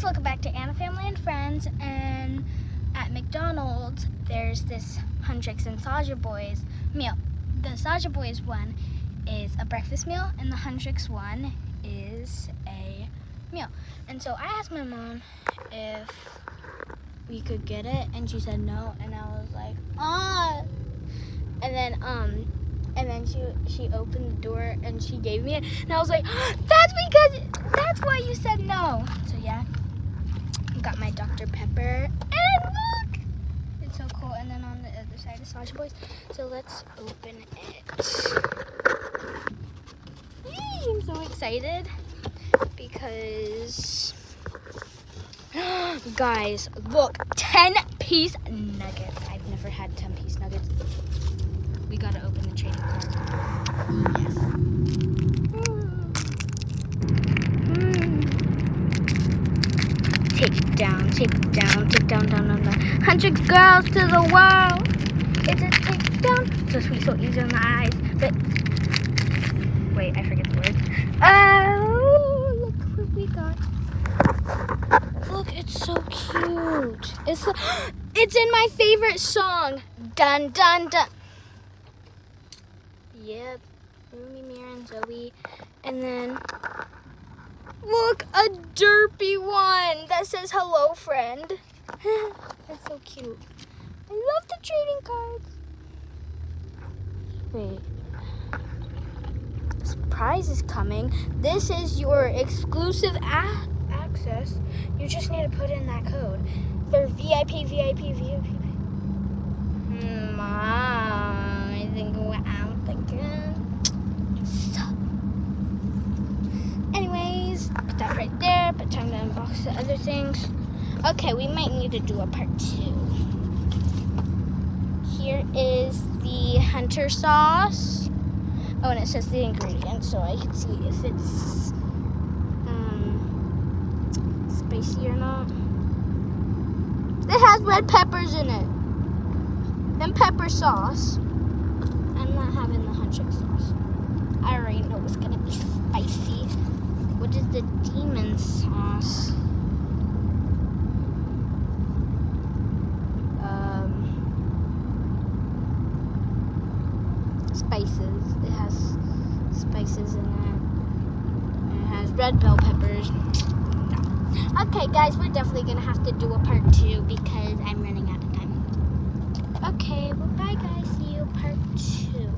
welcome back to Anna Family and Friends. And at McDonald's, there's this Huntrix and Saja Boys meal. The Saja Boys one is a breakfast meal, and the Huntrix one is a meal. And so I asked my mom if we could get it, and she said no. And I was like, and then she opened the door and she gave me it, and I was like, that's why you said no. So yeah, got my Dr. Pepper, and look, it's so cool. And then on the other side is Saja Boys. So let's open it. Yay, I'm so excited because guys, look, 10-piece nuggets. I've never had 10-piece nuggets. We gotta open the trading card. Yes. Take down, Huntrix girls to the world. It's a take down. So sweet, so easy on the eyes. But wait, I forget the words. Oh, look what we got. Look, it's so cute. It's in my favorite song. Dun dun dun. Yep, Rumi, Mira, and Zoe. And then, look, a derpy one that says hello, friend. That's so cute. I love the trading cards. Wait. Surprise is coming. This is your exclusive access. You just need to put in that code for VIP. Mom, I think we're out again. Anyways, put that right there, but time to unbox the other things. Okay, we might need to do a part 2. Here is the hunter sauce. Oh, and it says the ingredients, so I can see if it's spicy or not. It has red peppers in it. And pepper sauce. I'm not having the huntrix sauce. I already know it's gonna be spicy. What is the demon sauce? Spices. It has spices in it. And it has red bell peppers. No. Okay, guys, we're definitely gonna have to do a part 2 because I'm running out of time. Okay, well, bye, guys. See you part 2.